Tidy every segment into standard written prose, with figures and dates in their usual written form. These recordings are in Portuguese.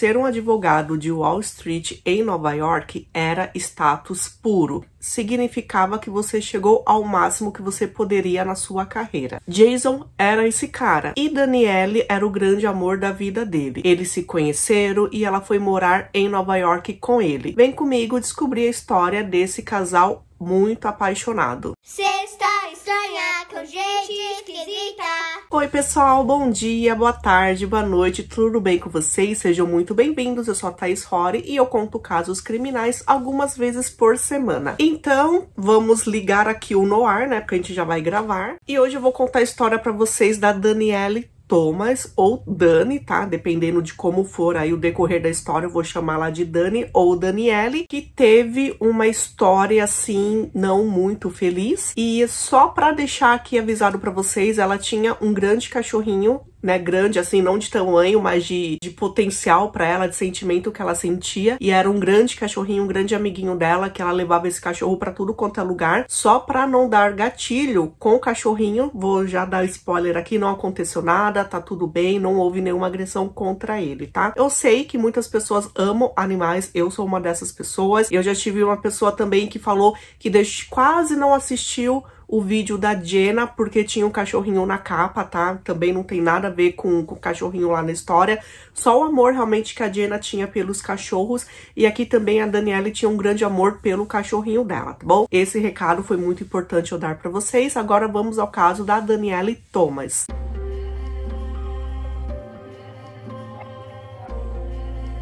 ser um advogado de Wall Street em Nova York era status puro. Significava que você chegou ao máximo que você poderia na sua carreira. Jason era esse cara e Danielle era o grande amor da vida dele. Eles se conheceram e ela foi morar em Nova York com ele. Vem comigo descobrir a história desse casal muito apaixonado. Sexta estranha com gente esquisita. Oi pessoal, bom dia, boa tarde, boa noite, tudo bem com vocês? Sejam muito bem-vindos, eu sou a Thaís Rory e eu conto casos criminais algumas vezes por semana. Então, vamos ligar aqui o Noir, né, porque a gente já vai gravar. E hoje eu vou contar a história pra vocês da Danielle Thomas, ou Dani, tá? Dependendo de como for aí o decorrer da história, eu vou chamar ela de Dani ou Danielle, que teve uma história, assim, não muito feliz. E só pra deixar aqui avisado pra vocês, ela tinha um grande cachorrinho, né, grande, assim, não de tamanho, mas de potencial pra ela, de sentimento que ela sentia, e era um grande cachorrinho, um grande amiguinho dela, que ela levava esse cachorro pra tudo quanto é lugar, só pra não dar gatilho com o cachorrinho. Vou já dar spoiler aqui, não aconteceu nada, tá tudo bem, não houve nenhuma agressão contra ele, tá? Eu sei que muitas pessoas amam animais, eu sou uma dessas pessoas, e eu já tive uma pessoa também que falou que quase não assistiu o vídeo da Jenna, porque tinha um cachorrinho na capa, tá? Também não tem nada a ver com o cachorrinho lá na história. Só o amor realmente que a Jenna tinha pelos cachorros. E aqui também a Danielle tinha um grande amor pelo cachorrinho dela, tá bom? Esse recado foi muito importante eu dar pra vocês. Agora vamos ao caso da Danielle Thomas.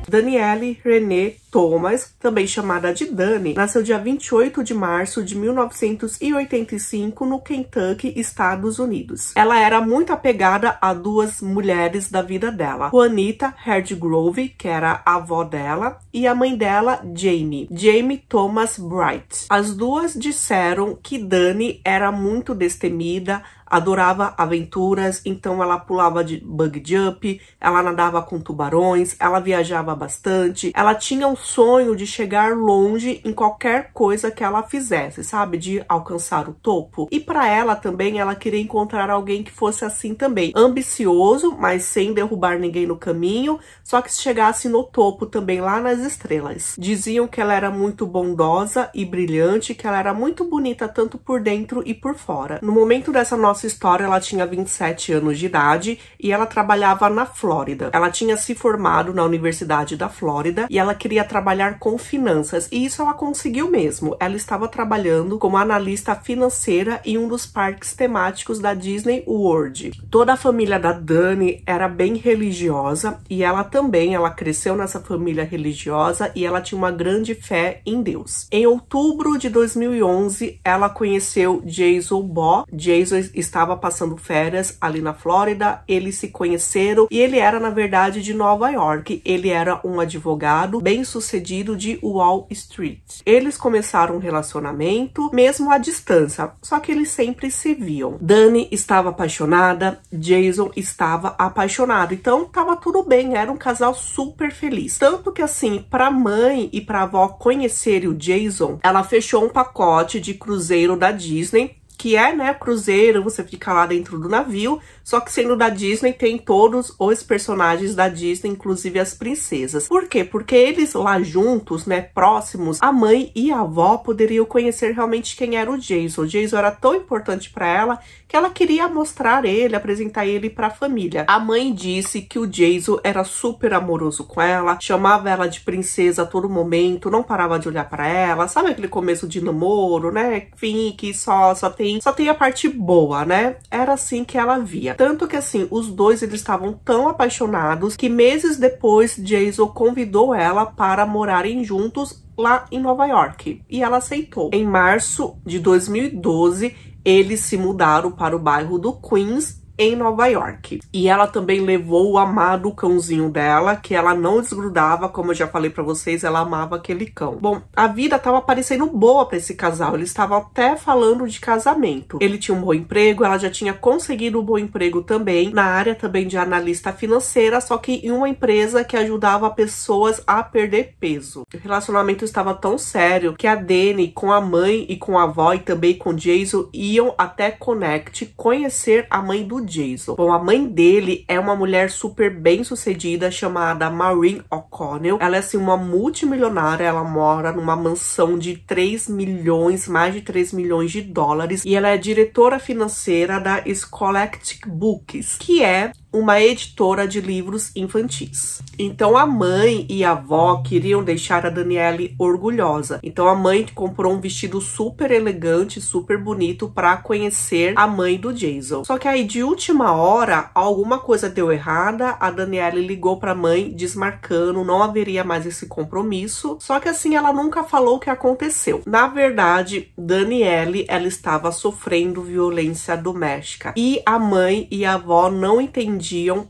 Danielle Renee Thomas, também chamada de Dani, nasceu dia 28 de março de 1985 no Kentucky, Estados Unidos. Ela era muito apegada a duas mulheres da vida dela, Juanita Hardgrove, que era a avó dela, e a mãe dela, Jamie Thomas Bright. As duas disseram que Dani era muito destemida, adorava aventuras, então ela pulava de bungee jump, ela nadava com tubarões, ela viajava bastante, ela tinha um sonho de chegar longe em qualquer coisa que ela fizesse, sabe? De alcançar o topo. E pra ela também, ela queria encontrar alguém que fosse assim também, ambicioso, mas sem derrubar ninguém no caminho, só que chegasse no topo também, lá nas estrelas. Diziam que ela era muito bondosa e brilhante, que ela era muito bonita tanto por dentro e por fora. No momento dessa nossa história, ela tinha 27 anos de idade e ela trabalhava na Flórida. Ela tinha se formado na Universidade da Flórida e ela queria trabalhar com finanças, e isso ela conseguiu mesmo. Ela estava trabalhando como analista financeira em um dos parques temáticos da Disney World. Toda a família da Dani era bem religiosa e ela também, ela cresceu nessa família religiosa e ela tinha uma grande fé em Deus. Em outubro de 2011, ela conheceu Jason Baugh. Jason estava passando férias ali na Flórida, eles se conheceram e ele era, na verdade, de Nova York. Ele era um advogado bem-sucedido de Wall Street. Eles começaram um relacionamento, mesmo à distância, só que eles sempre se viam. Dani estava apaixonada, Jason estava apaixonado, então tava tudo bem, era um casal super feliz. Tanto que, assim, pra mãe e pra avó conhecerem o Jason, ela fechou um pacote de cruzeiro da Disney, que é, né, cruzeiro, você fica lá dentro do navio, só que sendo da Disney, tem todos os personagens da Disney, inclusive as princesas. Por quê? Porque eles lá juntos, né, próximos, a mãe e a avó poderiam conhecer realmente quem era o Jason. O Jason era tão importante para ela que ela queria mostrar ele, apresentar ele para a família. A mãe disse que o Jason era super amoroso com ela, chamava ela de princesa a todo momento, não parava de olhar para ela, sabe aquele começo de namoro, né? Enfim, que só tem a parte boa, né? Era assim que ela via. Tanto que, assim, os dois, eles estavam tão apaixonados que meses depois, Jason convidou ela para morarem juntos lá em Nova York. E ela aceitou. Em março de 2012, eles se mudaram para o bairro do Queens, em Nova York. E ela também levou o amado cãozinho dela, que ela não desgrudava, como eu já falei pra vocês, ela amava aquele cão. Bom, a vida tava parecendo boa pra esse casal, eles estavam até falando de casamento. Ele tinha um bom emprego, ela já tinha conseguido um bom emprego também, na área também de analista financeira, só que em uma empresa que ajudava pessoas a perder peso. O relacionamento estava tão sério que a Dani, com a mãe e com a avó e também com Jason, iam até Connect conhecer a mãe do Jason. Bom, a mãe dele é uma mulher super bem sucedida chamada Maureen O'Connor. O'Connell. Ela é assim uma multimilionária, ela mora numa mansão de 3 milhões, mais de 3 milhões de dólares, e ela é diretora financeira da Scholastic Books, que é uma editora de livros infantis. Então a mãe e a avó queriam deixar a Danielle orgulhosa. Então a mãe comprou um vestido super elegante, super bonito para conhecer a mãe do Jason. Só que aí de última hora, alguma coisa deu errada, a Danielle ligou para a mãe desmarcando, não haveria mais esse compromisso. Só que assim ela nunca falou o que aconteceu. Na verdade, Danielle, ela estava sofrendo violência doméstica e a mãe e a avó não entendiam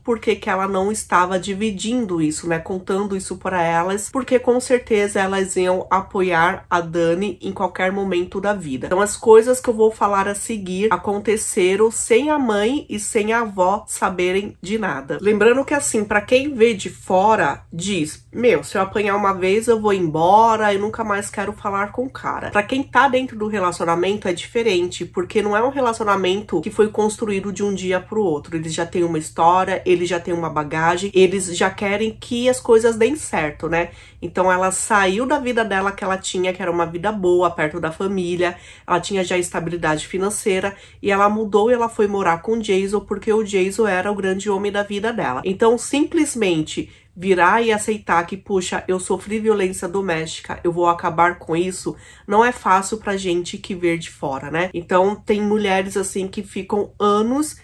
por que ela não estava dividindo isso, né, contando isso para elas, porque com certeza elas iam apoiar a Dani em qualquer momento da vida. Então as coisas que eu vou falar a seguir aconteceram sem a mãe e sem a avó saberem de nada. Lembrando que assim, para quem vê de fora, diz, meu, se eu apanhar uma vez eu vou embora e nunca mais quero falar com o cara. Para quem tá dentro do relacionamento é diferente, porque não é um relacionamento que foi construído de um dia pro outro. Eles já têm uma história, eles já têm uma bagagem, eles já querem que as coisas deem certo, né? Então ela saiu da vida dela que ela tinha, que era uma vida boa, perto da família, ela tinha já estabilidade financeira, e ela mudou e ela foi morar com o Jason, porque o Jason era o grande homem da vida dela. Então simplesmente virar e aceitar que, puxa, eu sofri violência doméstica, eu vou acabar com isso, não é fácil pra gente que vê de fora, né? Então tem mulheres assim que ficam anos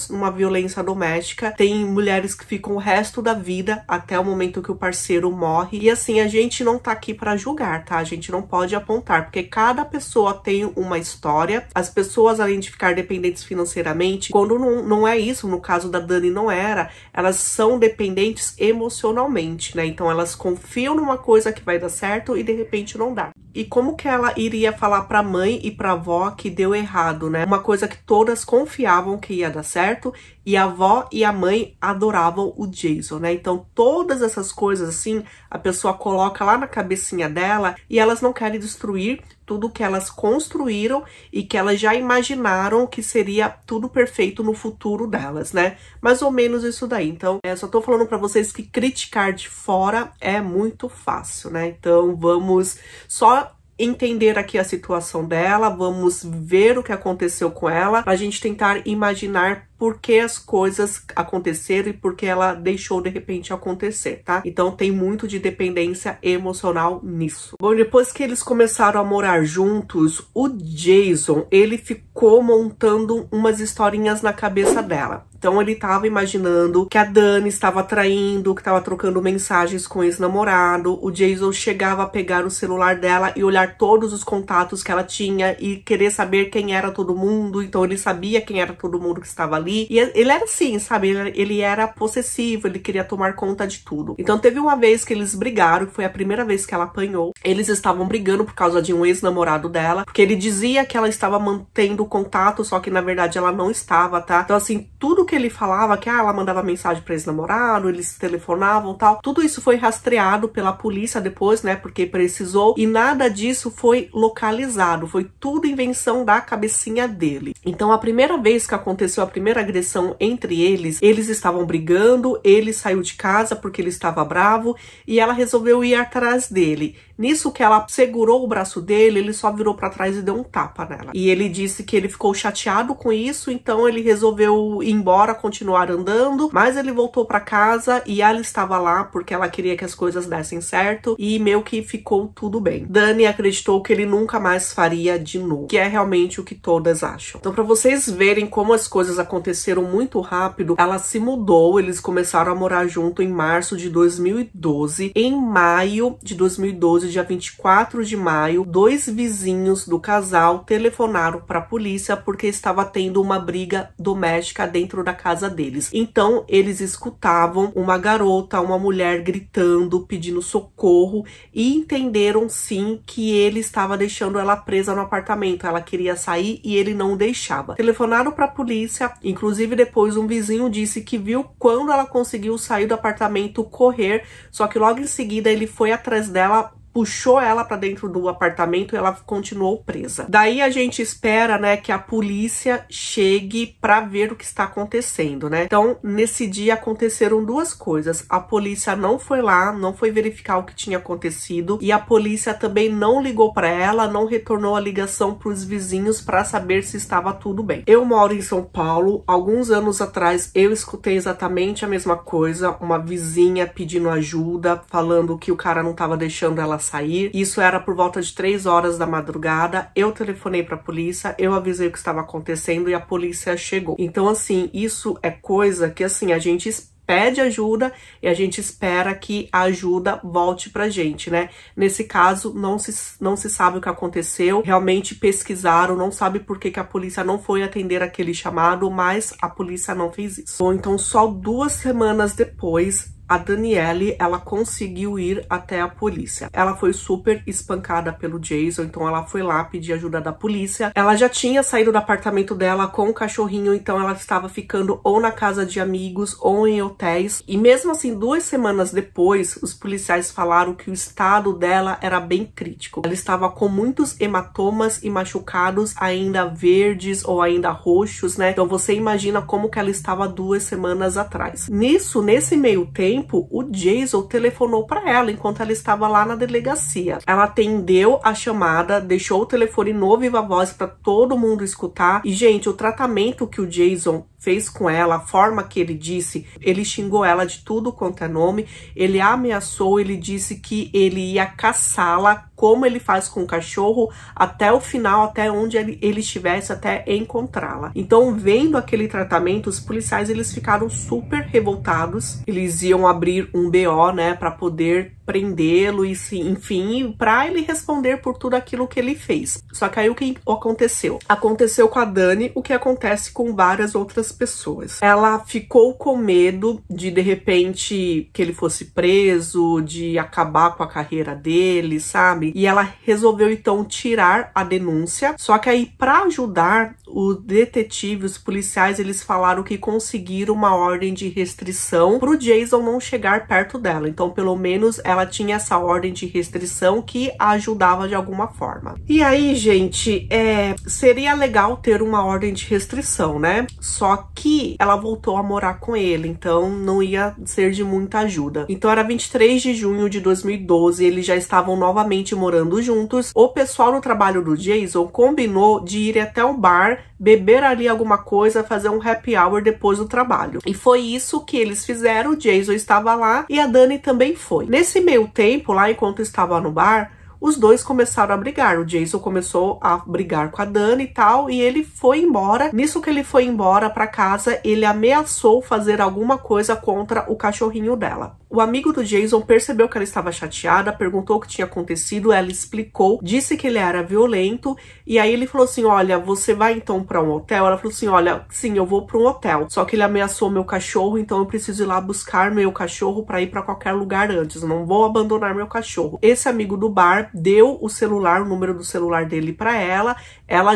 numa violência doméstica, tem mulheres que ficam o resto da vida até o momento que o parceiro morre, e assim, a gente não tá aqui pra julgar, tá? A gente não pode apontar, porque cada pessoa tem uma história. As pessoas, além de ficar dependentes financeiramente, quando não é isso, no caso da Dani não era, elas são dependentes emocionalmente, né? Então elas confiam numa coisa que vai dar certo e de repente não dá. E como que ela iria falar pra mãe e pra avó que deu errado, né? Uma coisa que todas confiavam que ia dar certo, e a avó e a mãe adoravam o Jason, né? Então todas essas coisas assim, a pessoa coloca lá na cabecinha dela e elas não querem destruir tudo que elas construíram e que elas já imaginaram que seria tudo perfeito no futuro delas, né? Mais ou menos isso daí. Então, só tô falando pra vocês que criticar de fora é muito fácil, né? Então, vamos só entender aqui a situação dela, vamos ver o que aconteceu com ela, pra gente tentar imaginar por que as coisas aconteceram e por que ela deixou de repente acontecer, tá? Então tem muito de dependência emocional nisso. Bom, depois que eles começaram a morar juntos, o Jason, ele ficou montando umas historinhas na cabeça dela. Então ele tava imaginando que a Dani estava traindo, que estava trocando mensagens com o ex-namorado. O Jason chegava a pegar o celular dela e olhar todos os contatos que ela tinha e querer saber quem era todo mundo. Então ele sabia quem era todo mundo que estava ali. E ele era assim, sabe? Ele era possessivo, ele queria tomar conta de tudo. Então teve uma vez que eles brigaram, que foi a primeira vez que ela apanhou. Eles estavam brigando por causa de um ex-namorado dela, porque ele dizia que ela estava mantendo contato, só que na verdade ela não estava, tá? Então assim, tudo que ele falava, que ela mandava mensagem para ex-namorado, eles telefonavam e tal, tudo isso foi rastreado pela polícia depois, né? Porque precisou, e nada disso foi localizado, foi tudo invenção da cabecinha dele. Então a primeira vez que aconteceu a primeira agressão entre eles estavam brigando, ele saiu de casa porque ele estava bravo e ela resolveu ir atrás dele. Nisso que ela segurou o braço dele, ele só virou pra trás e deu um tapa nela. E ele disse que ele ficou chateado com isso, então ele resolveu ir embora, continuar andando, mas ele voltou pra casa e ela estava lá porque ela queria que as coisas dessem certo e meio que ficou tudo bem. Dani acreditou que ele nunca mais faria de novo, que é realmente o que todas acham. Então pra vocês verem como as coisas aconteceram muito rápido, ela se mudou, eles começaram a morar junto em março de 2012. Em maio de 2012, dia 24 de maio, 2 vizinhos do casal telefonaram para a polícia porque estava tendo uma briga doméstica dentro da casa deles. Então, eles escutavam uma garota, uma mulher gritando, pedindo socorro e entenderam sim que ele estava deixando ela presa no apartamento. Ela queria sair e ele não deixava. Telefonaram para a polícia, inclusive depois um vizinho disse que viu quando ela conseguiu sair do apartamento correr, só que logo em seguida ele foi atrás dela puxou ela pra dentro do apartamento e ela continuou presa. Daí a gente espera, né, que a polícia chegue pra ver o que está acontecendo, né? Então, nesse dia aconteceram duas coisas. A polícia não foi lá, não foi verificar o que tinha acontecido, e a polícia também não ligou pra ela, não retornou a ligação pros vizinhos pra saber se estava tudo bem. Eu moro em São Paulo. Alguns anos atrás eu escutei exatamente a mesma coisa, uma vizinha pedindo ajuda, falando que o cara não estava deixando ela sair. Isso era por volta de 3 horas da madrugada. Eu telefonei pra polícia, eu avisei o que estava acontecendo e a polícia chegou. Então, assim, isso é coisa que, assim, a gente pede ajuda e a gente espera que a ajuda volte pra gente, né? Nesse caso, não se sabe o que aconteceu, realmente pesquisaram, não sabe por que a polícia não foi atender aquele chamado, mas a polícia não fez isso. Bom, então só 2 semanas depois, a Danielle, ela conseguiu ir até a polícia. Ela foi super espancada pelo Jason, então ela foi lá pedir ajuda da polícia. Ela já tinha saído do apartamento dela com o cachorrinho, então ela estava ficando ou na casa de amigos ou em hotéis. E mesmo assim, 2 semanas depois, os policiais falaram que o estado dela era bem crítico. Ela estava com muitos hematomas e machucados ainda verdes ou ainda roxos, né? Então você imagina como que ela estava 2 semanas atrás. Nesse meio tempo, o Jason telefonou para ela enquanto ela estava lá na delegacia. Ela atendeu a chamada, deixou o telefone no viva voz para todo mundo escutar. E, gente, o tratamento que o Jason fez com ela, a forma que ele disse, ele xingou ela de tudo quanto é nome, ele a ameaçou, ele disse que ele ia caçá-la, como ele faz com o cachorro, até o final, até onde ele estivesse, até encontrá-la. Então, vendo aquele tratamento, os policiais, eles ficaram super revoltados, eles iam abrir um BO, né, para poder prendê-lo e, enfim, para ele responder por tudo aquilo que ele fez. Só que aí o que aconteceu? Aconteceu com a Dani o que acontece com várias outras pessoas. Ela ficou com medo de repente, que ele fosse preso, de acabar com a carreira dele, sabe? E ela resolveu, então, tirar a denúncia. Só que aí, para ajudar, o detetive, os policiais, eles falaram que conseguiram uma ordem de restrição pro Jason não chegar perto dela. Então, pelo menos, ela tinha essa ordem de restrição que a ajudava de alguma forma. E aí, gente, seria legal ter uma ordem de restrição, né? Só que ela voltou a morar com ele, então não ia ser de muita ajuda. Então era 23 de junho de 2012, eles já estavam novamente morando juntos. O pessoal no trabalho do Jason combinou de ir até o bar, beber ali alguma coisa, fazer um happy hour depois do trabalho. E foi isso que eles fizeram, o Jason estava lá e a Dani também foi. Nesse meio tempo, lá enquanto estava no bar, os dois começaram a brigar. O Jason começou a brigar com a Dani e tal, e ele foi embora. Nisso que ele foi embora pra casa, ele ameaçou fazer alguma coisa contra o cachorrinho dela. O amigo do Jason percebeu que ela estava chateada, perguntou o que tinha acontecido, ela explicou, disse que ele era violento, e aí ele falou assim, olha, você vai então pra um hotel? Ela falou assim, olha, sim, eu vou pra um hotel, só que ele ameaçou meu cachorro, então eu preciso ir lá buscar meu cachorro pra ir pra qualquer lugar antes, não vou abandonar meu cachorro. Esse amigo do bar deu o celular, o número do celular dele pra ela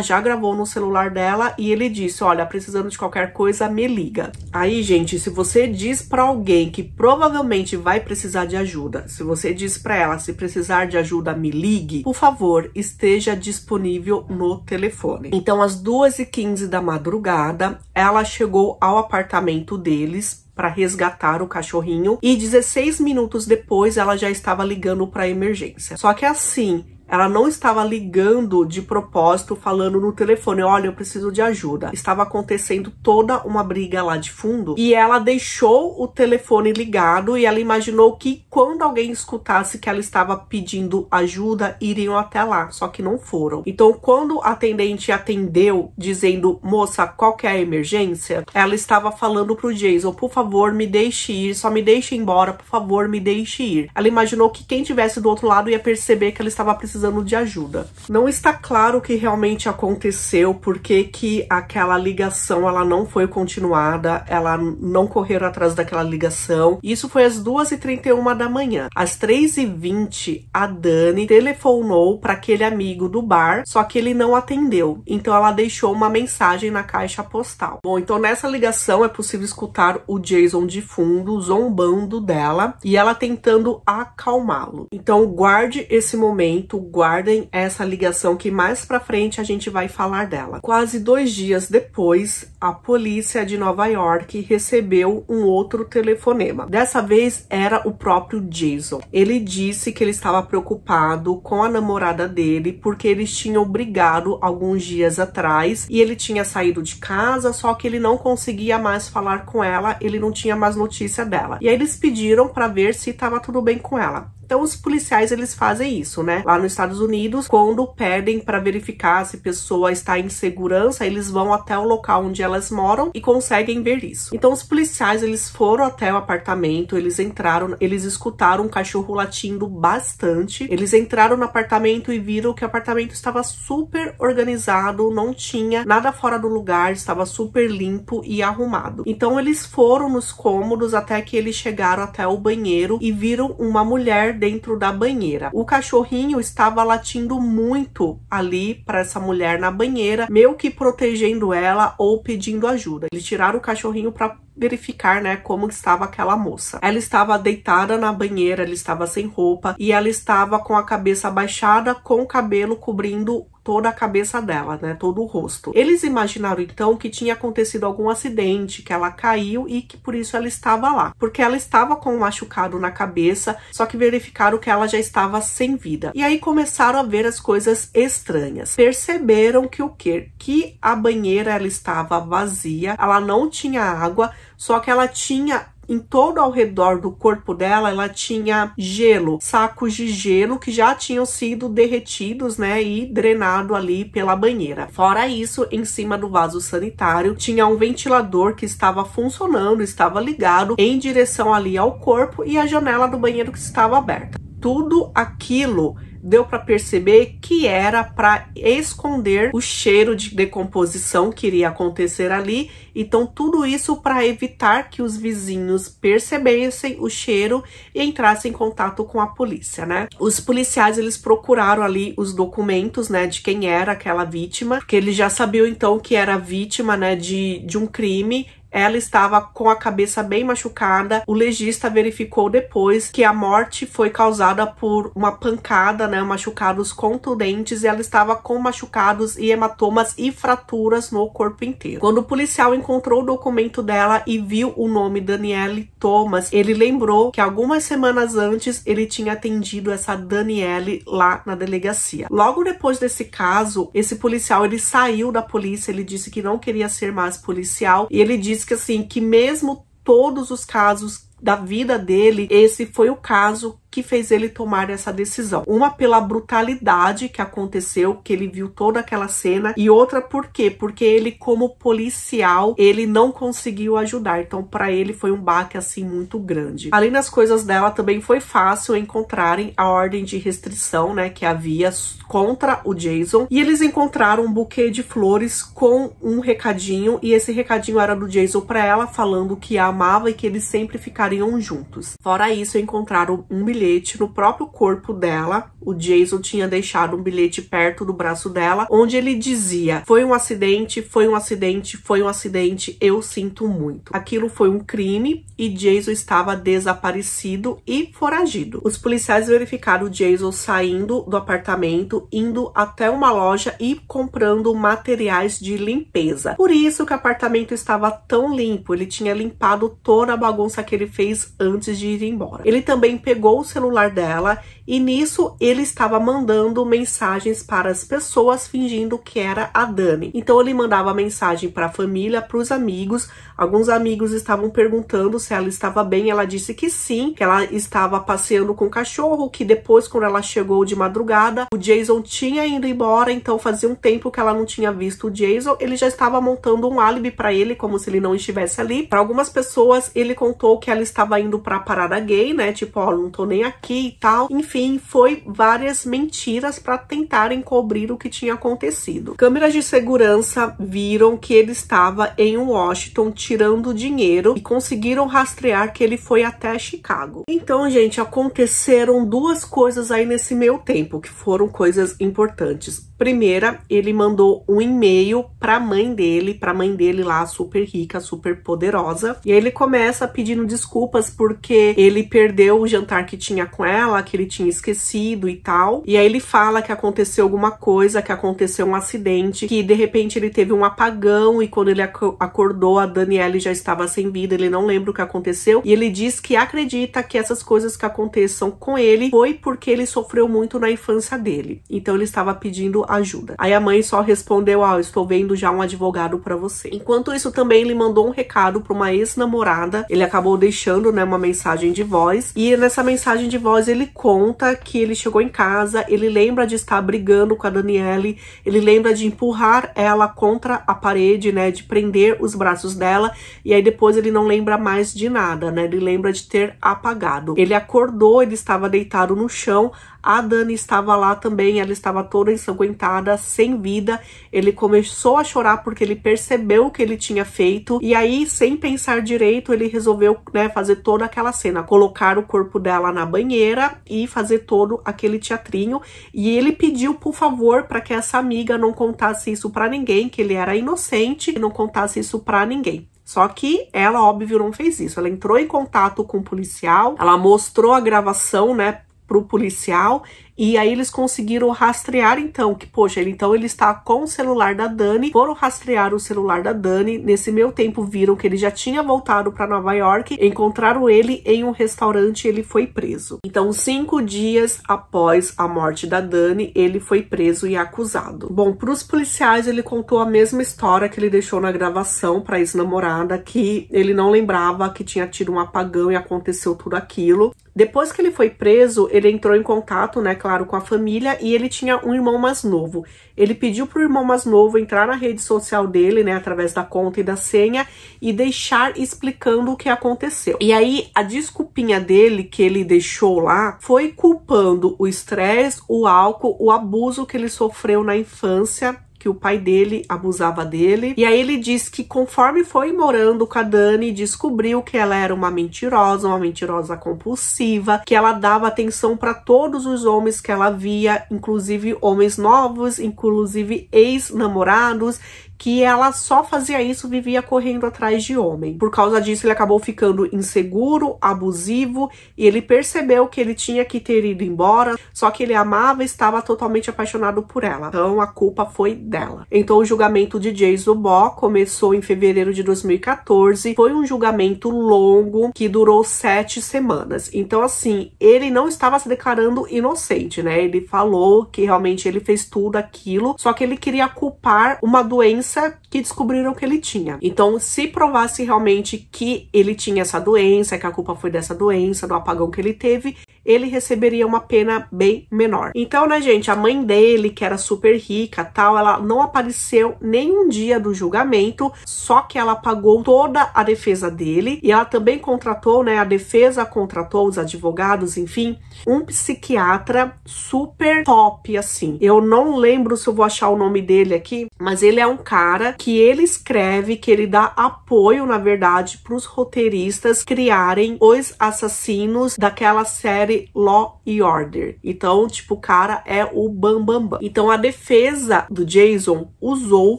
já gravou no celular dela e ele disse, olha, precisando de qualquer coisa, me liga. Aí, gente, se você diz pra alguém que provavelmente vai precisar de ajuda, se você diz pra ela, se precisar de ajuda, me ligue, por favor, esteja disponível no telefone. Então, às 2h15 da madrugada, ela chegou ao apartamento deles para resgatar o cachorrinho e 16 minutos depois ela já estava ligando para emergência. Só que assim, ela não estava ligando de propósito, falando no telefone, olha, eu preciso de ajuda. Estava acontecendo toda uma briga lá de fundo e ela deixou o telefone ligado e ela imaginou que quando alguém escutasse que ela estava pedindo ajuda, iriam até lá, só que não foram. Então, quando a atendente atendeu, dizendo, moça, qual que é a emergência? Ela estava falando pro Jason, por favor, me deixe ir, só me deixe embora, por favor, me deixe ir. Ela imaginou que quem tivesse do outro lado ia perceber que ela estava precisando precisando de ajuda. Não está claro o que realmente aconteceu, porque que aquela ligação ela não foi continuada, ela não correram atrás daquela ligação. Isso foi às 2h31 da manhã. Às 3h20, a Dani telefonou para aquele amigo do bar, só que ele não atendeu. Então ela deixou uma mensagem na caixa postal. Bom, então nessa ligação é possível escutar o Jason de fundo zombando dela e ela tentando acalmá-lo. Então guarde esse momento, guardem essa ligação que mais pra frente a gente vai falar dela. Quase 2 dias depois, a polícia de Nova York recebeu um outro telefonema. Dessa vez era o próprio Jason. Ele disse que ele estava preocupado com a namorada dele porque eles tinham brigado alguns dias atrás e ele tinha saído de casa, só que ele não conseguia mais falar com ela, ele não tinha mais notícia dela. E aí eles pediram para ver se estava tudo bem com ela. Então os policiais eles fazem isso, né? Lá nos Estados Unidos, quando pedem para verificar se a pessoa está em segurança, eles vão até o local onde elas moram e conseguem ver isso. Então os policiais eles foram até o apartamento, eles entraram, eles escutaram um cachorro latindo bastante. Eles entraram no apartamento e viram que o apartamento estava super organizado, não tinha nada fora do lugar, estava super limpo e arrumado. Então eles foram nos cômodos até que eles chegaram até o banheiro e viram uma mulher dentro da banheira. O cachorrinho estava latindo muito ali para essa mulher na banheira, meio que protegendo ela ou pedindo ajuda. Eles tiraram o cachorrinho para verificar, né, como estava aquela moça. Ela estava deitada na banheira, ela estava sem roupa e ela estava com a cabeça abaixada, com o cabelo cobrindo toda a cabeça dela, né, todo o rosto. Eles imaginaram então que tinha acontecido algum acidente, que ela caiu e que por isso ela estava lá, porque ela estava com um machucado na cabeça, só que verificaram que ela já estava sem vida. E aí começaram a ver as coisas estranhas. Perceberam que o quê? Que a banheira ela estava vazia, ela não tinha água, só que ela tinha em todo ao redor do corpo dela, ela tinha gelo, sacos de gelo que já tinham sido derretidos, né, e drenado ali pela banheira. Fora isso, em cima do vaso sanitário, tinha um ventilador que estava funcionando, estava ligado em direção ali ao corpo e a janela do banheiro que estava aberta. Tudo aquilo deu para perceber que era para esconder o cheiro de decomposição que iria acontecer ali. Então tudo isso para evitar que os vizinhos percebessem o cheiro e entrassem em contato com a polícia, né? Os policiais eles procuraram ali os documentos, né, de quem era aquela vítima, porque eles já sabiam então que era vítima, né, de um crime. Ela estava com a cabeça bem machucada. O legista verificou depois que a morte foi causada por uma pancada, né, machucados contundentes, e ela estava com machucados e hematomas e fraturas no corpo inteiro. Quando o policial encontrou o documento dela e viu o nome Danielle Thomas, ele lembrou que algumas semanas antes ele tinha atendido essa Danielle lá na delegacia. Logo depois desse caso, esse policial ele saiu da polícia, ele disse que não queria ser mais policial e ele disse que assim, que mesmo todos os casos da vida dele, esse foi o caso que fez ele tomar essa decisão. Uma pela brutalidade que aconteceu, que ele viu toda aquela cena, e outra por quê? Porque ele como policial, ele não conseguiu ajudar, então para ele foi um baque assim muito grande. Além das coisas dela, também foi fácil encontrarem a ordem de restrição, né, que havia contra o Jason, e eles encontraram um buquê de flores com um recadinho, e esse recadinho era do Jason para ela, falando que a amava e que eles sempre ficariam juntos. Fora isso, encontraram um bilhete no próprio corpo dela. O Jason tinha deixado um bilhete perto do braço dela, onde ele dizia: foi um acidente, foi um acidente, foi um acidente, eu sinto muito. Aquilo foi um crime e Jason estava desaparecido e foragido. Os policiais verificaram o Jason saindo do apartamento, indo até uma loja e comprando materiais de limpeza. Por isso que o apartamento estava tão limpo, ele tinha limpado toda a bagunça que ele fez antes de ir embora. Ele também pegou o celular dela e nisso ele estava mandando mensagens para as pessoas fingindo que era a Dani. Então ele mandava mensagem para a família, para os amigos. Alguns amigos estavam perguntando se ela estava bem, ela disse que sim, que ela estava passeando com o cachorro, que depois quando ela chegou de madrugada, o Jason tinha ido embora, então fazia um tempo que ela não tinha visto o Jason, ele já estava montando um álibi para ele, como se ele não estivesse ali. Para algumas pessoas, ele contou que ela estava indo para a parada gay, né, tipo, ó, não tô nem mãe aqui e tal. Enfim, foi várias mentiras para tentar encobrir o que tinha acontecido. Câmeras de segurança viram que ele estava em Washington tirando dinheiro e conseguiram rastrear que ele foi até Chicago. Então, gente, aconteceram duas coisas aí nesse meio tempo, que foram coisas importantes. Primeira, ele mandou um e-mail pra mãe dele lá, super rica, super poderosa. E aí ele começa pedindo desculpas porque ele perdeu o jantar que tinha com ela, que ele tinha esquecido e tal. E aí ele fala que aconteceu alguma coisa, que aconteceu um acidente, que de repente ele teve um apagão e quando ele acordou, a Danielle já estava sem vida, ele não lembra o que aconteceu. E ele diz que acredita que essas coisas que aconteçam com ele foi porque ele sofreu muito na infância dele. Então ele estava pedindo ajuda. Aí a mãe só respondeu: eu estou vendo já um advogado pra você. Enquanto isso também ele mandou um recado pra uma ex-namorada. Ele acabou deixando, né, uma mensagem de voz. E nessa mensagem de voz ele conta que ele chegou em casa, ele lembra de estar brigando com a Danielle, ele lembra de empurrar ela contra a parede, né, de prender os braços dela. E aí depois ele não lembra mais de nada, né, ele lembra de ter apagado. Ele acordou, ele estava deitado no chão. A Dani estava lá também, ela estava toda ensanguentada, sem vida. Ele começou a chorar porque ele percebeu o que ele tinha feito. E aí, sem pensar direito, ele resolveu, né, fazer toda aquela cena. Colocar o corpo dela na banheira e fazer todo aquele teatrinho. E ele pediu, por favor, para que essa amiga não contasse isso para ninguém, que ele era inocente e não contasse isso para ninguém. Só que ela, óbvio, não fez isso. Ela entrou em contato com o policial, ela mostrou a gravação, né, pro policial, e aí eles conseguiram rastrear então, que poxa, ele está com o celular da Dani, foram rastrear o celular da Dani, nesse meio tempo viram que ele já tinha voltado para Nova York, encontraram ele em um restaurante e ele foi preso. Então 5 dias após a morte da Dani, ele foi preso e acusado. Bom, pros policiais ele contou a mesma história que ele deixou na gravação pra ex-namorada, que ele não lembrava que tinha tido um apagão e aconteceu tudo aquilo. Depois que ele foi preso, ele entrou em contato, né, claro, com a família, e ele tinha um irmão mais novo. Ele pediu pro irmão mais novo entrar na rede social dele, né, através da conta e da senha, e deixar explicando o que aconteceu. E aí, a desculpinha dele, que ele deixou lá, foi culpando o estresse, o álcool, o abuso que ele sofreu na infância, que o pai dele abusava dele. E aí ele diz que conforme foi morando com a Dani, descobriu que ela era uma mentirosa compulsiva, que ela dava atenção para todos os homens que ela via, inclusive homens novos, inclusive ex-namorados, que ela só fazia isso, vivia correndo atrás de homem. Por causa disso, ele acabou ficando inseguro, abusivo, e ele percebeu que ele tinha que ter ido embora, só que ele amava e estava totalmente apaixonado por ela. Então, a culpa foi dela. Então, o julgamento de Jason Baugh começou em fevereiro de 2014. Foi um julgamento longo, que durou 7 semanas. Então, assim, ele não estava se declarando inocente, né? Ele falou que realmente ele fez tudo aquilo, só que ele queria culpar uma doença que descobriram que ele tinha. Então, se provasse realmente que ele tinha essa doença, que a culpa foi dessa doença, do apagão que ele teve, ele receberia uma pena bem menor. Então, né, gente, a mãe dele, que era super rica, tal, ela não apareceu nenhum dia do julgamento, só que ela pagou toda a defesa dele, e ela também contratou, né, a defesa contratou os advogados, enfim, um psiquiatra super top, assim. Eu não lembro se eu vou achar o nome dele aqui, mas ele é um cara que ele escreve, que ele dá apoio, na verdade, para os roteiristas criarem os assassinos daquela série Law and Order. Então, tipo, o cara é o bambambam. Então, a defesa do Jason usou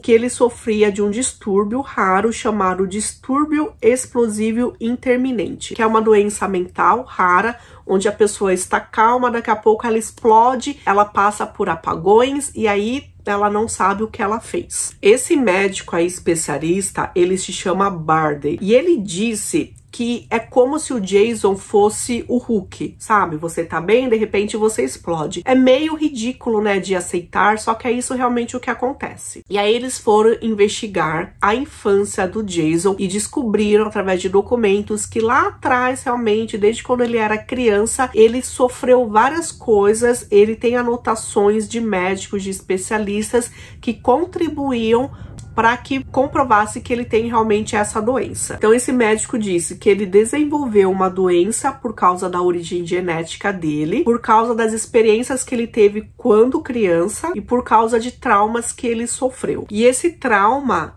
que ele sofria de um distúrbio raro chamado distúrbio explosivo intermitente, que é uma doença mental rara, onde a pessoa está calma, daqui a pouco ela explode, ela passa por apagões e aí ela não sabe o que ela fez. Esse médico aí especialista, ele se chama Bardet, e ele disse que é como se o Jason fosse o Hulk, sabe? Você tá bem, de repente você explode. É meio ridículo, né, de aceitar, só que é isso realmente o que acontece. E aí eles foram investigar a infância do Jason e descobriram, através de documentos, que lá atrás, realmente, desde quando ele era criança, ele sofreu várias coisas, ele tem anotações de médicos, de especialistas, que contribuíam para que comprovasse que ele tem realmente essa doença. Então esse médico disse que ele desenvolveu uma doença por causa da origem genética dele, por causa das experiências que ele teve quando criança e por causa de traumas que ele sofreu. E esse trauma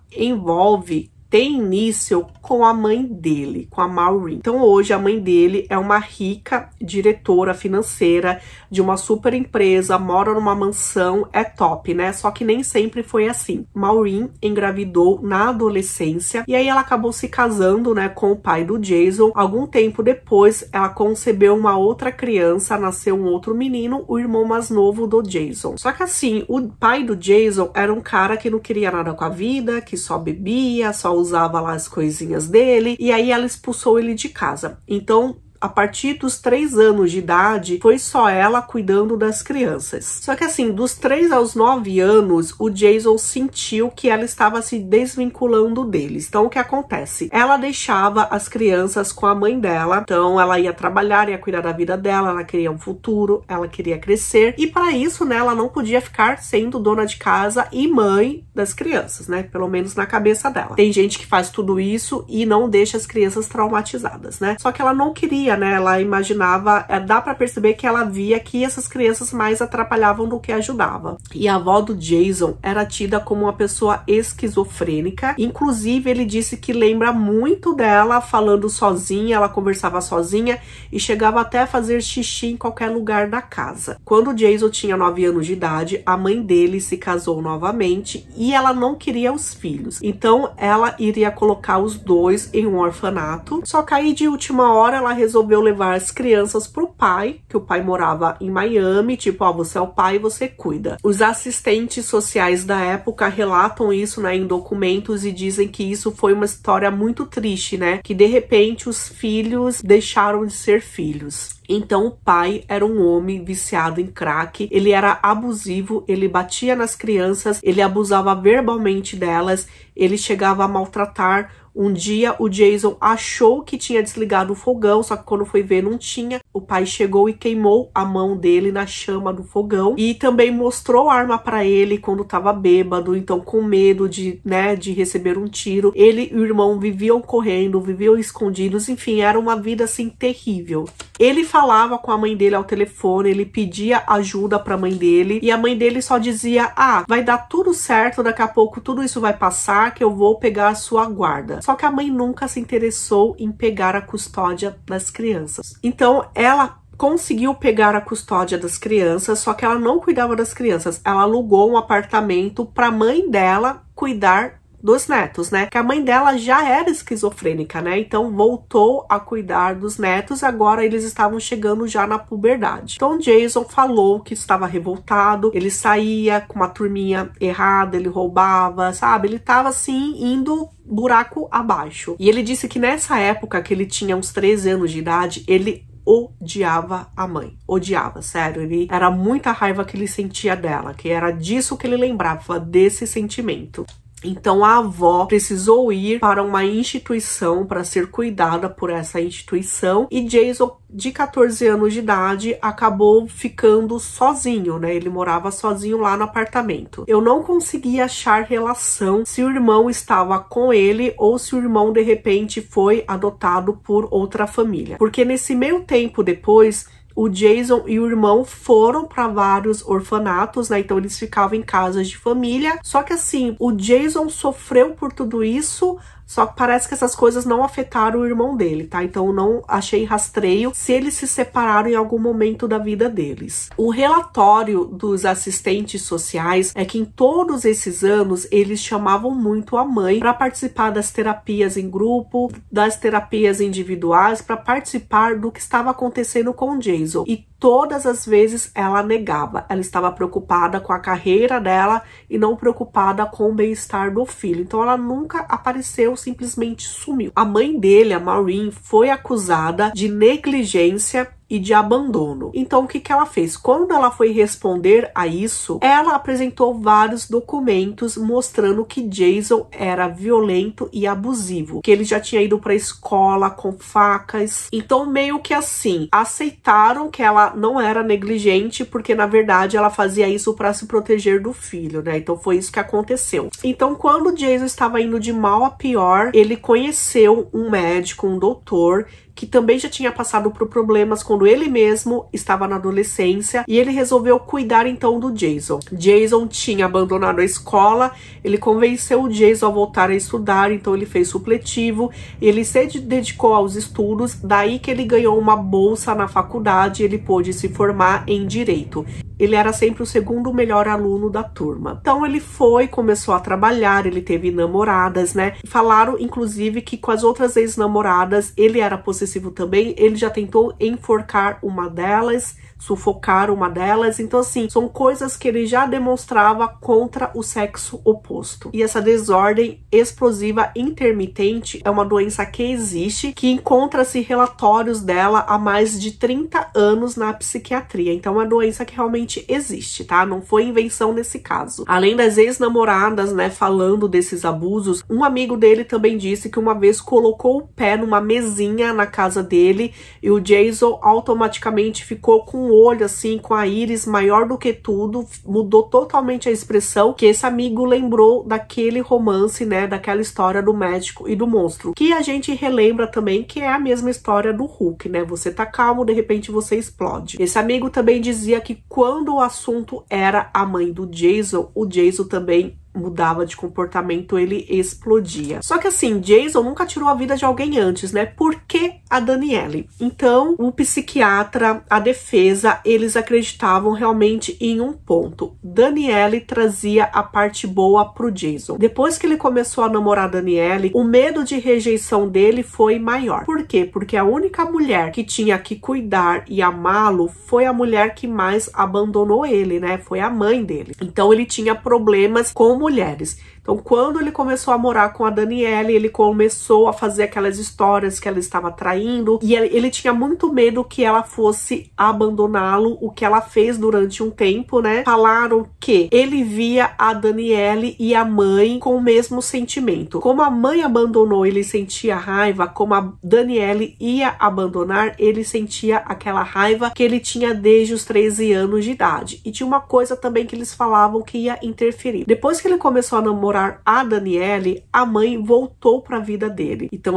tem início com a mãe dele, com a Maureen. Então hoje a mãe dele é uma rica diretora financeira de uma super empresa, mora numa mansão, é top, né? Só que nem sempre foi assim. Maureen engravidou na adolescência e aí ela acabou se casando, né, com o pai do Jason. Algum tempo depois, ela concebeu uma outra criança, nasceu um outro menino, o irmão mais novo do Jason. Só que assim, o pai do Jason era um cara que não queria nada com a vida, que só bebia, só usava lá as coisinhas dele, e aí ela expulsou ele de casa. Então, a partir dos 3 anos de idade, foi só ela cuidando das crianças. Só que assim, dos 3 aos 9 anos, o Jason sentiu que ela estava se desvinculando deles. Então, o que acontece? Ela deixava as crianças com a mãe dela. Então, ela ia trabalhar, ia cuidar da vida dela, ela queria um futuro, ela queria crescer. E para isso, né, ela não podia ficar sendo dona de casa e mãe das crianças, né? Pelo menos na cabeça dela. Tem gente que faz tudo isso e não deixa as crianças traumatizadas, né? Só que ela não queria, né? Ela imaginava, dá pra perceber que ela via que essas crianças mais atrapalhavam do que ajudavam. E a avó do Jason era tida como uma pessoa esquizofrênica. Inclusive, ele disse que lembra muito dela falando sozinha, ela conversava sozinha e chegava até a fazer xixi em qualquer lugar da casa. Quando o Jason tinha 9 anos de idade, a mãe dele se casou novamente e ela não queria os filhos. Então, ela iria colocar os dois em um orfanato. Só que aí, de última hora, ela resolveu levar as crianças pro pai, que o pai morava em Miami, tipo, ó, você é o pai, você cuida. Os assistentes sociais da época relatam isso, né, em documentos e dizem que isso foi uma história muito triste, né, que de repente os filhos deixaram de ser filhos. Então o pai era um homem viciado em crack, ele era abusivo, ele batia nas crianças, ele abusava verbalmente delas, ele chegava a maltratar. Um dia o Jason achou que tinha desligado o fogão, só que quando foi ver não tinha. O pai chegou e queimou a mão dele na chama do fogão e também mostrou a arma para ele quando estava bêbado, então com medo de, né, de receber um tiro. Ele e o irmão viviam correndo, viviam escondidos, enfim, era uma vida assim terrível. Ele falava com a mãe dele ao telefone, ele pedia ajuda para a mãe dele e a mãe dele só dizia: "Ah, vai dar tudo certo, daqui a pouco tudo isso vai passar, que eu vou pegar a sua guarda". Só que a mãe nunca se interessou em pegar a custódia das crianças. Então, ela conseguiu pegar a custódia das crianças, só que ela não cuidava das crianças. Ela alugou um apartamento para a mãe dela cuidar dos netos, né? Que a mãe dela já era esquizofrênica, né? Então voltou a cuidar dos netos, agora eles estavam chegando já na puberdade. Então Jason falou que estava revoltado, ele saía com uma turminha errada, ele roubava, sabe? Ele tava assim, indo buraco abaixo. E ele disse que nessa época, que ele tinha uns 13 anos de idade, ele odiava a mãe, odiava, sério, ele era muita raiva que ele sentia dela, que era disso que ele lembrava, desse sentimento. Então a avó precisou ir para uma instituição para ser cuidada por essa instituição e Jason, de 14 anos de idade, acabou ficando sozinho, né? Ele morava sozinho lá no apartamento. Eu não conseguia achar relação se o irmão estava com ele ou se o irmão de repente foi adotado por outra família. Porque nesse meio tempo depois, o Jason e o irmão foram para vários orfanatos, né? Então eles ficavam em casas de família. Só que assim, o Jason sofreu por tudo isso, só que parece que essas coisas não afetaram o irmão dele, tá? Então não achei rastreio se eles se separaram em algum momento da vida deles. O relatório dos assistentes sociais é que em todos esses anos eles chamavam muito a mãe para participar das terapias em grupo, das terapias individuais, para participar do que estava acontecendo com o Jason. E todas as vezes ela negava. Ela estava preocupada com a carreira dela e não preocupada com o bem-estar do filho. Então ela nunca apareceu, simplesmente sumiu. A mãe dele, a Maureen, foi acusada de negligência e de abandono. Então, o que ela fez? Quando ela foi responder a isso, ela apresentou vários documentos mostrando que Jason era violento e abusivo, que ele já tinha ido para a escola com facas. Então, meio que assim, aceitaram que ela não era negligente, porque na verdade ela fazia isso para se proteger do filho, né? Então, foi isso que aconteceu. Então, quando Jason estava indo de mal a pior, ele conheceu um médico, um doutor, que também já tinha passado por problemas quando ele mesmo estava na adolescência, e ele resolveu cuidar então do Jason. Jason tinha abandonado a escola, ele convenceu o Jason a voltar a estudar, então ele fez supletivo, ele se dedicou aos estudos, daí que ele ganhou uma bolsa na faculdade e ele pôde se formar em Direito. Ele era sempre o segundo melhor aluno da turma. Então ele começou a trabalhar, ele teve namoradas, né? Falaram, inclusive, que com as outras ex-namoradas, ele era possessivo também, ele já tentou enforcar uma delas, sufocar uma delas. Então, assim, são coisas que ele já demonstrava contra o sexo oposto. E essa desordem explosiva intermitente é uma doença que existe, que encontra-se relatórios dela há mais de 30 anos na psiquiatria. Então, é uma doença que realmente existe, tá? Não foi invenção nesse caso. Além das ex-namoradas, né, falando desses abusos, um amigo dele também disse que uma vez colocou o pé numa mesinha na casa dele e o Jason automaticamente ficou com o olho assim, com a íris maior do que tudo, mudou totalmente a expressão, que esse amigo lembrou daquele romance, né, daquela história do médico e do monstro, que a gente relembra também que é a mesma história do Hulk, né, você tá calmo, de repente você explode. Esse amigo também dizia que quando o assunto era a mãe do Jason, o Jason também mudava de comportamento, ele explodia. Só que assim, Jason nunca tirou a vida de alguém antes, né? Por que a Danielle? Então, o psiquiatra, a defesa, eles acreditavam realmente em um ponto. Danielle trazia a parte boa pro Jason. Depois que ele começou a namorar a Danielle, o medo de rejeição dele foi maior. Por quê? Porque a única mulher que tinha que cuidar e amá-lo foi a mulher que mais abandonou ele, né? Foi a mãe dele. Então, ele tinha problemas com mulheres. Então, quando ele começou a morar com a Danielle, ele começou a fazer aquelas histórias que ela estava traindo, e ele tinha muito medo que ela fosse abandoná-lo, o que ela fez durante um tempo, né? Falaram que ele via a Danielle e a mãe com o mesmo sentimento. Como a mãe abandonou, ele sentia raiva, como a Danielle ia abandonar, ele sentia aquela raiva que ele tinha desde os 13 anos de idade. E tinha uma coisa também que eles falavam que ia interferir. Depois que ele começou a namorar a Danielle, a mãe voltou para a vida dele. Então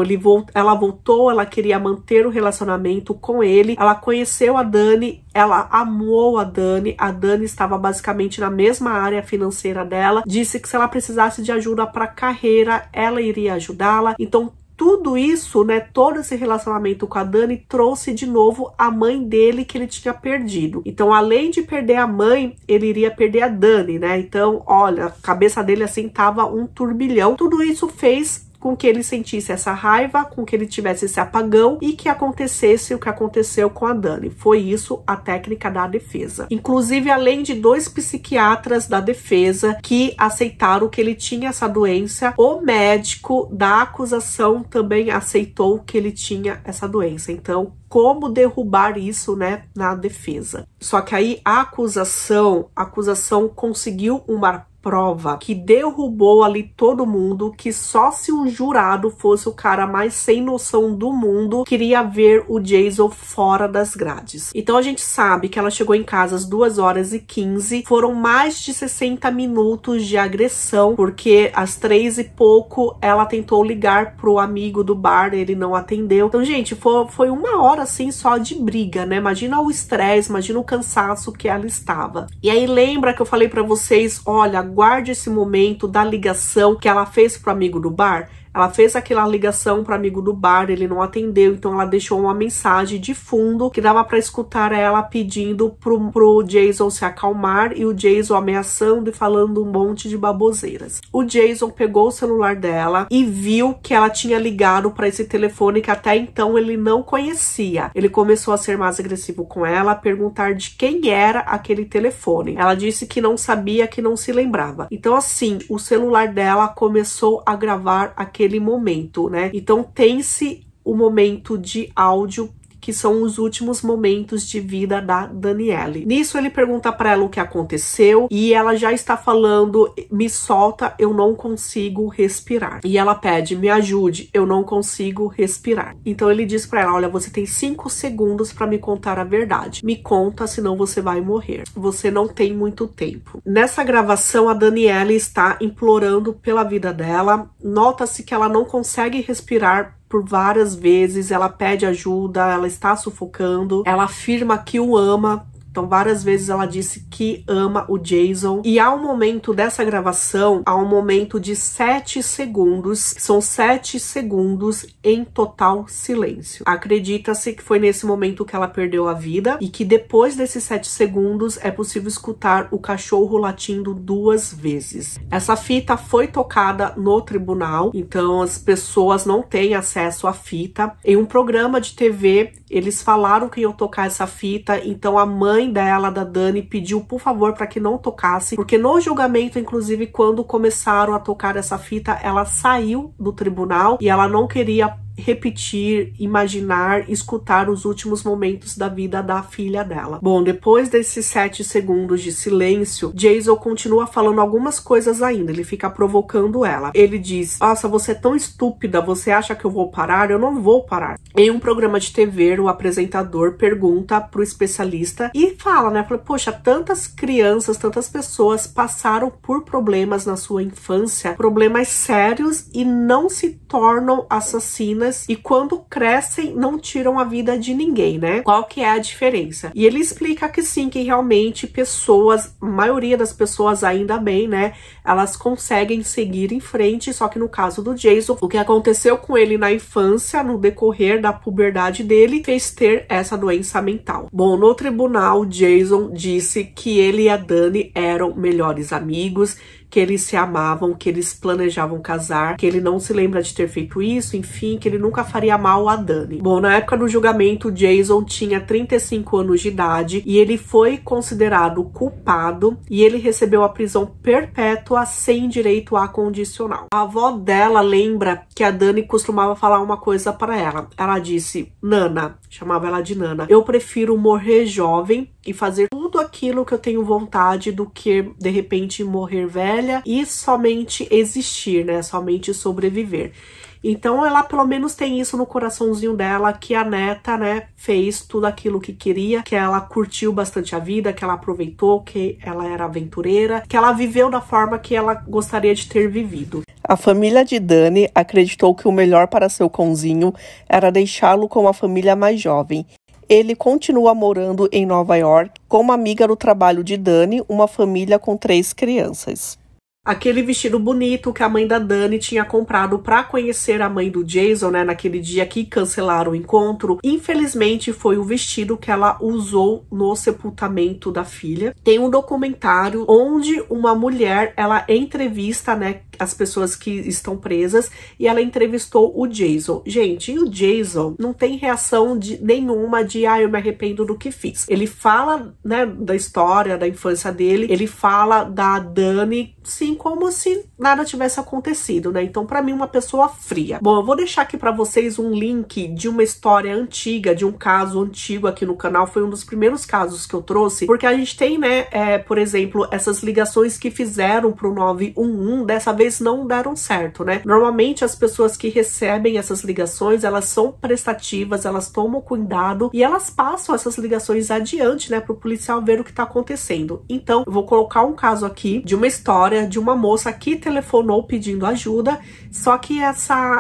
ela voltou, ela queria manter o relacionamento com ele, ela conheceu a Dani, ela amou a Dani estava basicamente na mesma área financeira dela, disse que se ela precisasse de ajuda para carreira, ela iria ajudá-la. Então tudo isso, né, todo esse relacionamento com a Dani trouxe de novo a mãe dele que ele tinha perdido. Então, além de perder a mãe, ele iria perder a Dani, né? Então, olha, a cabeça dele assim tava um turbilhão. Tudo isso fez com que ele sentisse essa raiva, com que ele tivesse esse apagão e que acontecesse o que aconteceu com a Dani. Foi isso a técnica da defesa. Inclusive, além de 2 psiquiatras da defesa que aceitaram que ele tinha essa doença, o médico da acusação também aceitou que ele tinha essa doença. Então, como derrubar isso, né, na defesa? Só que aí a acusação conseguiu uma prova que derrubou ali todo mundo, que só se um jurado fosse o cara mais sem noção do mundo queria ver o Jason fora das grades. Então a gente sabe que ela chegou em casa às 2h15, foram mais de 60 minutos de agressão, porque às 3 e pouco ela tentou ligar pro amigo do bar, ele não atendeu. Então, gente, foi uma hora assim só de briga, né? Imagina o estresse, imagina o cansaço que ela estava. E aí lembra que eu falei pra vocês, olha, guarde esse momento da ligação que ela fez pro amigo do bar. Ela fez aquela ligação para amigo do bar, ele não atendeu, então ela deixou uma mensagem de fundo que dava para escutar ela pedindo pro Jason se acalmar e o Jason ameaçando e falando um monte de baboseiras. O Jason pegou o celular dela e viu que ela tinha ligado para esse telefone que até então ele não conhecia. Ele começou a ser mais agressivo com ela, a perguntar de quem era aquele telefone. Ela disse que não sabia, que não se lembrava. Então assim, o celular dela começou a gravar aquele momento, né? Então tem-se o momento de áudio que são os últimos momentos de vida da Danielle. Nisso ele pergunta para ela o que aconteceu e ela já está falando: me solta, eu não consigo respirar. E ela pede: me ajude, eu não consigo respirar. Então ele diz para ela: olha, você tem 5 segundos para me contar a verdade. Me conta, senão você vai morrer. Você não tem muito tempo. Nessa gravação, a Danielle está implorando pela vida dela. Nota-se que ela não consegue respirar por várias vezes, ela pede ajuda, ela está sufocando, ela afirma que o ama. Então, várias vezes ela disse que ama o Jason. E há um momento dessa gravação, há um momento de 7 segundos. São 7 segundos em total silêncio. Acredita-se que foi nesse momento que ela perdeu a vida e que depois desses 7 segundos é possível escutar o cachorro latindo 2 vezes. Essa fita foi tocada no tribunal, então as pessoas não têm acesso à fita. Em um programa de TV, eles falaram que iam tocar essa fita, então a mãe dela, da Dani, pediu por favor para que não tocasse, porque no julgamento, inclusive, quando começaram a tocar essa fita, ela saiu do tribunal e ela não queria repetir, imaginar, escutar os últimos momentos da vida da filha dela. Bom, depois desses 7 segundos de silêncio, Jason continua falando algumas coisas ainda, ele fica provocando ela. Ele diz: nossa, você é tão estúpida, você acha que eu vou parar? Eu não vou parar. Em um programa de TV, o apresentador pergunta pro especialista e fala, né, fala: poxa, tantas crianças, tantas pessoas passaram por problemas na sua infância, problemas sérios, e não se tornam assassinas, e quando crescem não tiram a vida de ninguém, né? Qual que é a diferença? E ele explica que sim, que realmente pessoas, a maioria das pessoas, ainda bem, né, elas conseguem seguir em frente, só que no caso do Jason, o que aconteceu com ele na infância, no decorrer da puberdade dele, fez ter essa doença mental. Bom, no tribunal, Jason disse que ele e a Dani eram melhores amigos, que eles se amavam, que eles planejavam casar, que ele não se lembra de ter feito isso, enfim, que ele nunca faria mal a Dani. Bom, na época do julgamento, Jason tinha 35 anos de idade e ele foi considerado culpado e ele recebeu a prisão perpétua sem direito a condicional. A avó dela lembra que a Dani costumava falar uma coisa para ela. Ela disse: Nana, chamava ela de Nana, eu prefiro morrer jovem e fazer tudo aquilo que eu tenho vontade do que, de repente, morrer velha e somente existir, né? Somente sobreviver. Então ela pelo menos tem isso no coraçãozinho dela, que a neta, né, fez tudo aquilo que queria, que ela curtiu bastante a vida, que ela aproveitou, que ela era aventureira, que ela viveu da forma que ela gostaria de ter vivido. A família de Dani acreditou que o melhor para seu cãozinho era deixá-lo com a família mais jovem. Ele continua morando em Nova York com uma amiga do trabalho de Dani, uma família com 3 crianças. Aquele vestido bonito que a mãe da Dani tinha comprado para conhecer a mãe do Jason, né, naquele dia que cancelaram o encontro, infelizmente foi o vestido que ela usou no sepultamento da filha. Tem um documentário onde uma mulher, ela entrevista, né, as pessoas que estão presas, e ela entrevistou o Jason. Gente, e o Jason não tem reação nenhuma de eu me arrependo do que fiz. Ele fala, né, da história, da infância dele, ele fala da Dani, sim, como se nada tivesse acontecido, né? Então, pra mim, uma pessoa fria. Bom, eu vou deixar aqui pra vocês um link de uma história antiga, de um caso antigo aqui no canal. Foi um dos primeiros casos que eu trouxe, porque a gente tem, né, por exemplo, essas ligações que fizeram pro 911, dessa vez não deram certo, né? Normalmente, as pessoas que recebem essas ligações, elas são prestativas, elas tomam cuidado e elas passam essas ligações adiante, né, pro policial ver o que tá acontecendo. Então, eu vou colocar um caso aqui de uma história de uma moça que telefonou pedindo ajuda, só que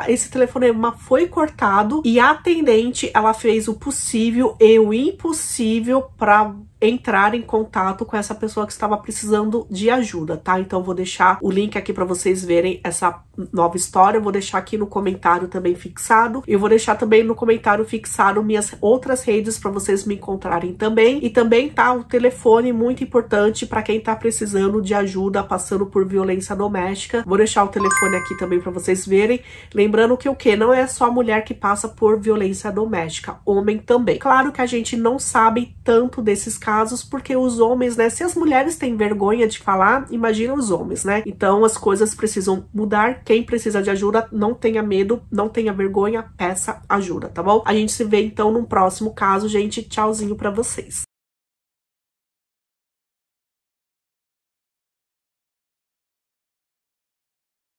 esse telefonema foi cortado e a atendente, ela fez o possível e o impossível para entrar em contato com essa pessoa que estava precisando de ajuda, tá? Então, vou deixar o link aqui para vocês verem essa nova história. Eu vou deixar aqui no comentário também fixado. Eu vou deixar também no comentário fixado minhas outras redes para vocês me encontrarem também. E também tá o telefone, muito importante para quem tá precisando de ajuda, passando por violência doméstica. Vou deixar o telefone aqui também para vocês verem. Lembrando que o que? Não é só a mulher que passa por violência doméstica, homem também. Claro que a gente não sabe tanto desses casos casos, porque os homens, né, se as mulheres têm vergonha de falar, imagina os homens, né? Então as coisas precisam mudar. Quem precisa de ajuda, não tenha medo, não tenha vergonha, peça ajuda, tá bom? A gente se vê então num próximo caso, gente. Tchauzinho pra vocês.